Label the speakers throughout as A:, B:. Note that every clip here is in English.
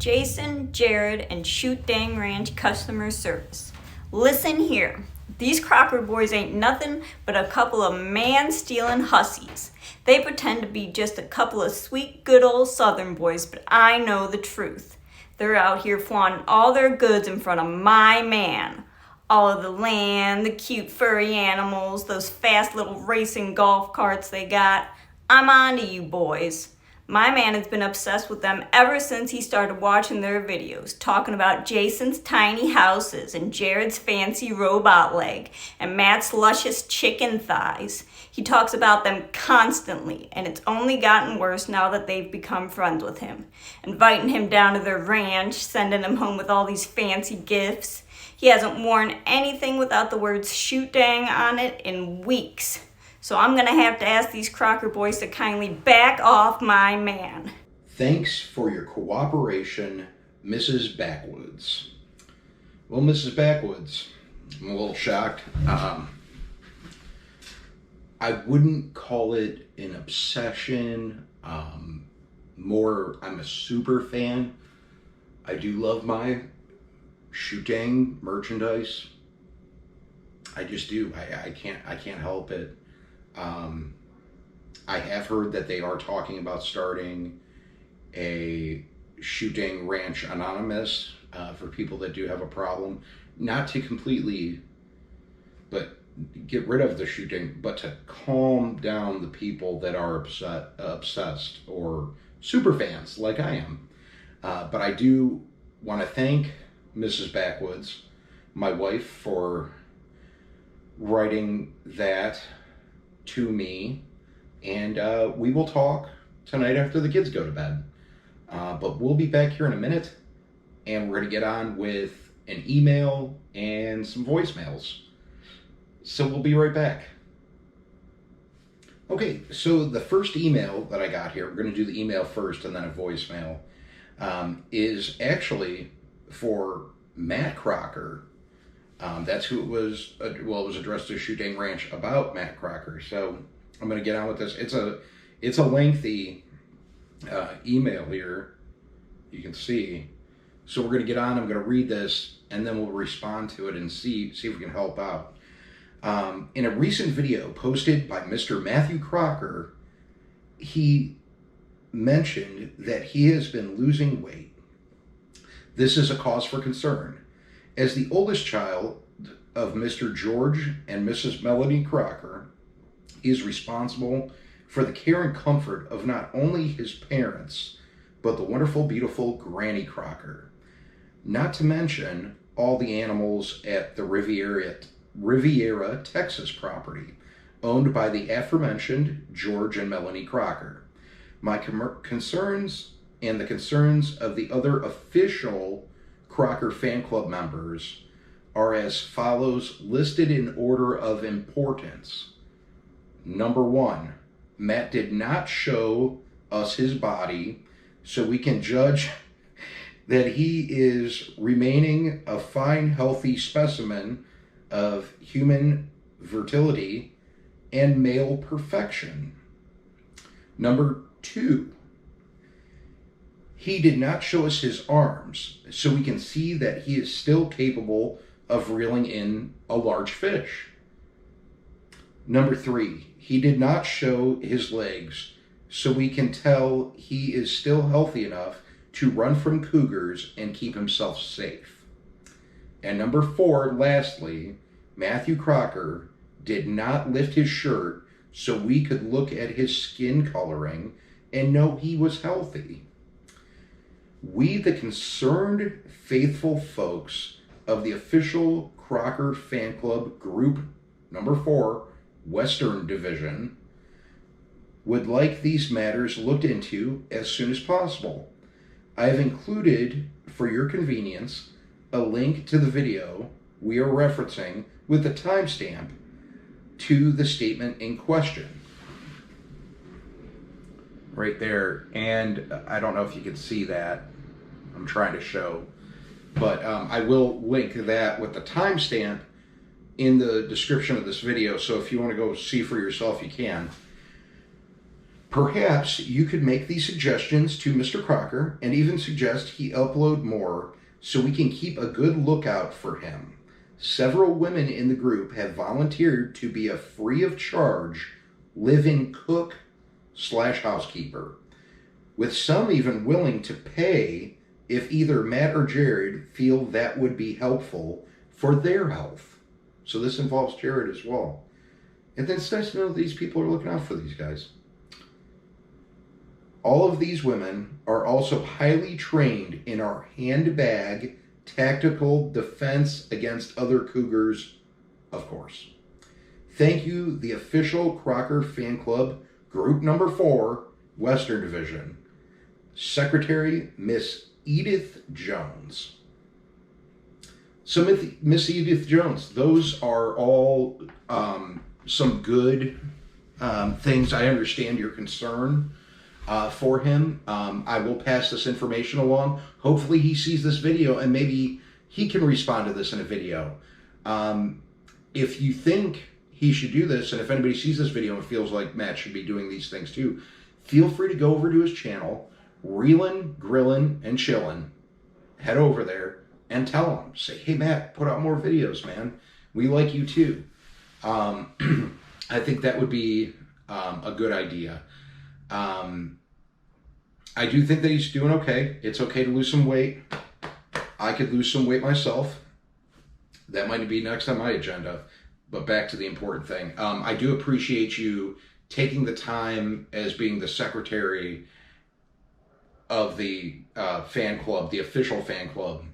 A: Jason, Jared, and Shoot Dang Ranch customer service. Listen here. These Crocker boys ain't nothing but a couple of man-stealing hussies. They pretend to be just a couple of sweet, good old Southern boys, but I know the truth. They're out here flaunting all their goods in front of my man. All of the land, the cute furry animals, those fast little racing golf carts they got. I'm on to you boys. My man has been obsessed with them ever since he started watching their videos, talking about Jason's tiny houses and Jared's fancy robot leg and Matt's luscious chicken thighs. He talks about them constantly, and it's only gotten worse now that they've become friends with him, inviting him down to their ranch, sending him home with all these fancy gifts. He hasn't worn anything without the words "shoot dang" on it in weeks. So I'm gonna have to ask these Crocker boys to kindly back off my man.
B: Thanks for your cooperation, Mrs. Backwoods. Well, Mrs. Backwoods, I'm a little shocked. I wouldn't call it an obsession. More, I'm a super fan. I do love my Shoot Dang merchandise. I just do. I can't help it. I have heard that they are talking about starting a Shoot Dang Ranch Anonymous for people that do have a problem. Not to completely, but get rid of the shooting, but to calm down the people that are obsessed or super fans like I am. But I do want to thank Mrs. Backwoods, my wife, for writing that to me, and we will talk tonight after the kids go to bed. But we'll be back here in a minute, and we're going to get on with an email and some voicemails. So we'll be right back. Okay, so the first email that I got here, we're going to do the email first and then a voicemail, is actually for Matt Crocker. That's who it was. It was addressed to Shoot Dang Ranch about Matt Crocker. So I'm going to get on with this. It's a lengthy email here. You can see. So we're going to get on. I'm going to read this, and then we'll respond to it and see if we can help out. In a recent video posted by Mr. Matthew Crocker, he mentioned that he has been losing weight. This is a cause for concern. As the oldest child of Mr. George and Mrs. Melanie Crocker, he is responsible for the care and comfort of not only his parents, but the wonderful, beautiful Granny Crocker. Not to mention all the animals at the Riviera, Texas property, owned by the aforementioned George and Melanie Crocker. My concerns and the concerns of the other official Crocker fan club members are as follows, listed in order of importance. Number 1, Matt did not show us his body, so we can judge that he is remaining a fine, healthy specimen of human virility and male perfection. Number 2, he did not show us his arms, so we can see that he is still capable of reeling in a large fish. Number 3, he did not show his legs, so we can tell he is still healthy enough to run from cougars and keep himself safe. And number 4, lastly, Matthew Crocker did not lift his shirt so we could look at his skin coloring and know he was healthy. We, the concerned, faithful folks of the official Crocker Fan Club Group number 4, Western Division, would like these matters looked into as soon as possible. I have included, for your convenience, a link to the video we are referencing with a timestamp to the statement in question. Right there, and I don't know if you can see that. I'm trying to show, but I will link that with the timestamp in the description of this video, so if you want to go see for yourself, you can. Perhaps you could make these suggestions to Mr. Crocker and even suggest he upload more so we can keep a good lookout for him. Several women in the group have volunteered to be a free of charge live-in cook/housekeeper, with some even willing to pay if either Matt or Jared feel that would be helpful for their health. So this involves Jared as well. And then it's nice to know that these people are looking out for these guys. All of these women are also highly trained in our handbag tactical defense against other cougars, of course. Thank you, the official Crocker Fan Club, Group Number 4, Western Division. Secretary, Miss Edith Jones. So, Miss Edith Jones, those are all some good things. I understand your concern for him. I will pass this information along. Hopefully he sees this video and maybe he can respond to this in a video. If you think he should do this, and if anybody sees this video and feels like Matt should be doing these things too, feel free to go over to his channel, Reelin', Grillin', and Chillin'. Head over there and tell him. Say, hey Matt, put out more videos, man. We like you too. I think that would be a good idea. I do think that he's doing okay. It's okay to lose some weight. I could lose some weight myself. That might be next on my agenda. But back to the important thing. I do appreciate you taking the time as being the secretary of the fan club, the official fan club,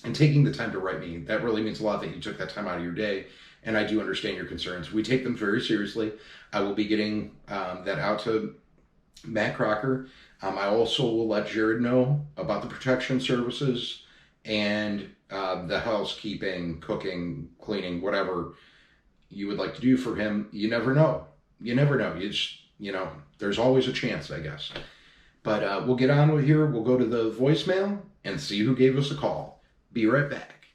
B: and taking the time to write me. That really means a lot that you took that time out of your day. And I do understand your concerns. We take them very seriously. I will be getting that out to Matt Crocker. I also will let Jared know about the protection services and the housekeeping, cooking, cleaning, whatever you would like to do for him. You never know. You never know. There's always a chance, I guess. But we'll get on with here. We'll go to the voicemail and see who gave us a call. Be right back.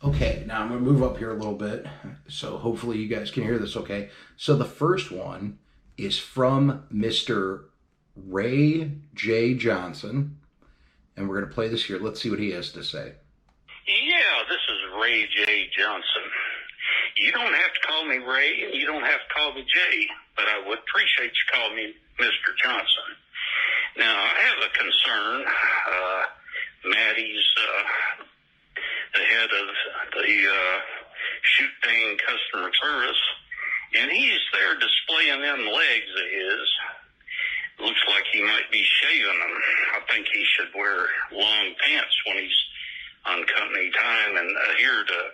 B: Okay, now I'm going to move up here a little bit, so hopefully you guys can hear this okay. So the first one is from Mr. Ray J. Johnson, and we're going to play this here. Let's see what he has to say.
C: Yeah, this is Ray J. Johnson. You don't have to call me Ray, and you don't have to call me Jay, but I would appreciate you calling me Mr. Johnson. Now, I have a concern. Maddie's the head of the Shoot Dang customer service, and he's there displaying them legs of his. Looks like he might be shaving them. I think he should wear long pants when he's on company time and adhere to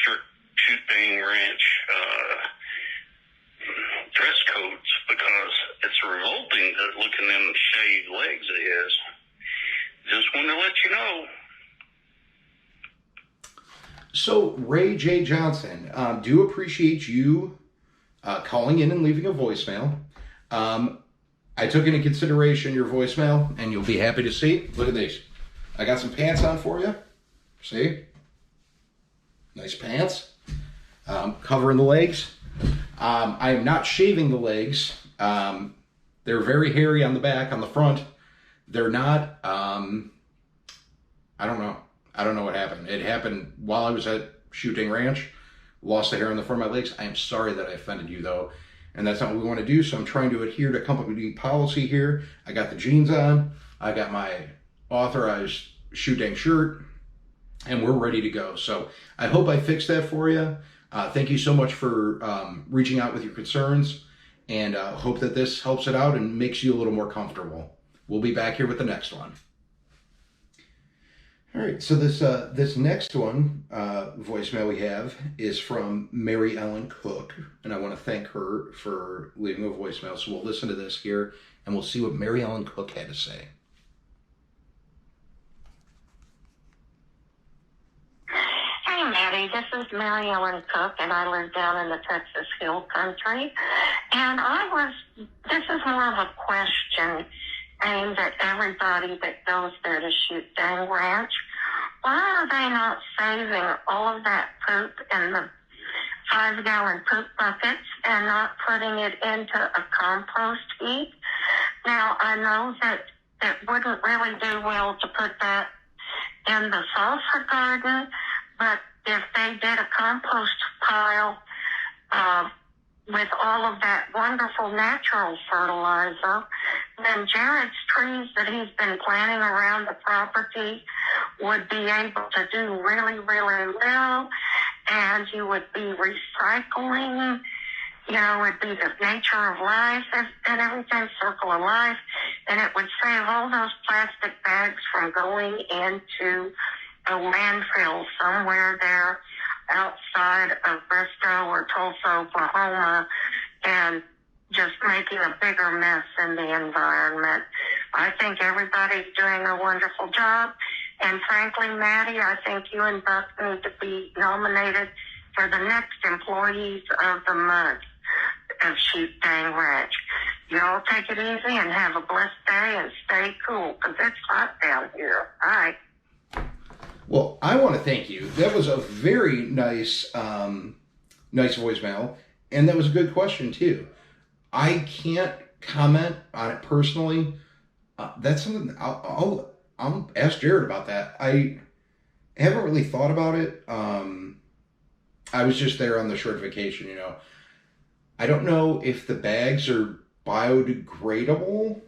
C: strict Shoot Dang Ranch dress codes, because it's revolting to look at them shaved legs of his. Just want to let you know.
B: So, Ray J. Johnson, do appreciate you calling in and leaving a voicemail. I took into consideration your voicemail, and you'll be happy to see. Look at these. I got some pants on for you. See? Nice pants. Covering the legs. I am not shaving the legs. They're very hairy on the back. On the front, they're not. I don't know. I don't know what happened. It happened while I was at Shooting Ranch. Lost the hair on the front of my legs. I am sorry that I offended you, though. And that's not what we want to do, so I'm trying to adhere to company policy here. I got the jeans on. I got my authorized Shooting shirt. And we're ready to go. So I hope I fixed that for you. Thank you so much for reaching out with your concerns. And hope that this helps it out and makes you a little more comfortable. We'll be back here with the next one. All right, so this next one, voicemail we have, is from Mary Ellen Cook, and I want to thank her for leaving a voicemail. So we'll listen to this here, and we'll see what Mary Ellen Cook had to say.
D: Hey, Maddie, this is Mary Ellen Cook, and I live down in the Texas Hill Country. And this is more of a question aimed at everybody that goes there to Shoot Dang Ranch. Why are they not saving all of that poop in the 5-gallon poop buckets and not putting it into a compost heap. Now, I know that it wouldn't really do well to put that in the salsa garden, but if they did a compost pile with all of that wonderful natural fertilizer, then Jared's trees that he's been planting around the property would be able to do really, really well, and you would be recycling. You know, it'd be the nature of life and everything, circle of life, and it would save all those plastic bags from going into a landfill somewhere there outside of Bristow or Tulsa, Oklahoma, and just making a bigger mess in the environment. I think everybody's doing a wonderful job, and frankly, Maddie, I think you and Buck need to be nominated for the next Employees of the Month of Shoot Dang Ranch. You all take it easy and have a blessed day and stay cool, because it's hot down here. All right.
B: Well, I want to thank you. That was a very nice voicemail, and that was a good question too. I can't comment on it personally. That's something I'll ask Jared about that. I haven't really thought about it. I was just there on the short vacation, you know. I don't know if the bags are biodegradable.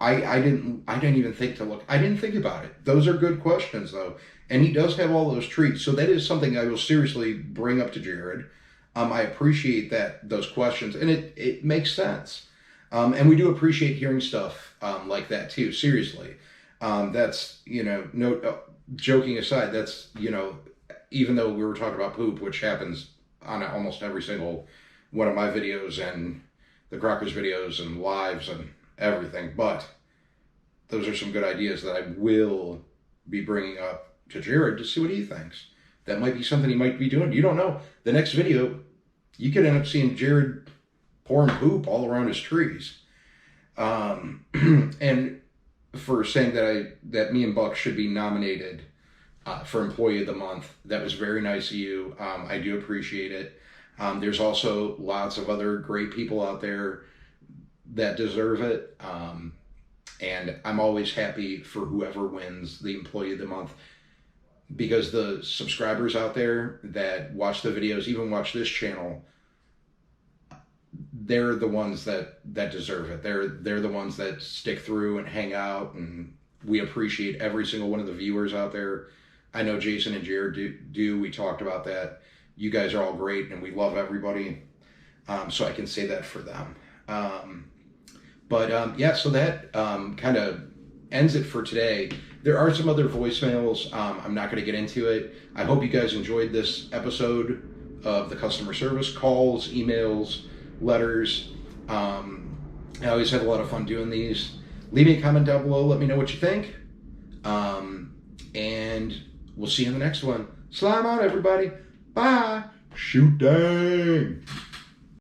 B: I didn't even think to look. I didn't think about it. Those are good questions though. And he does have all those treats. So that is something I will seriously bring up to Jared. I appreciate those questions, and it makes sense. And we do appreciate hearing stuff like that too. Seriously. That's, you know, joking aside, that's, you know, even though we were talking about poop, which happens on almost every single one of my videos and the Crocker's videos and lives and everything, but those are some good ideas that I will be bringing up to Jared to see what he thinks. That might be something he might be doing. You don't know. The next video, you could end up seeing Jared pouring poop all around his trees. And for saying that me and Buck should be nominated for Employee of the Month, that was very nice of you. I do appreciate it. There's also lots of other great people out there that deserve it. And I'm always happy for whoever wins the Employee of the Month, because the subscribers out there that watch the videos, even watch this channel, they're the ones that deserve it. They're the ones that stick through and hang out, and we appreciate every single one of the viewers out there. I know Jason and Jared do. We talked about that. You guys are all great, and we love everybody. So I can say that for them. Yeah, so that kind of ends it for today. There are some other voicemails. I'm not going to get into it. I hope you guys enjoyed this episode of the customer service calls, emails, letters. I always have a lot of fun doing these. Leave me a comment down below. Let me know what you think. And we'll see you in the next one. Slime on, everybody. Bye. Shoot dang.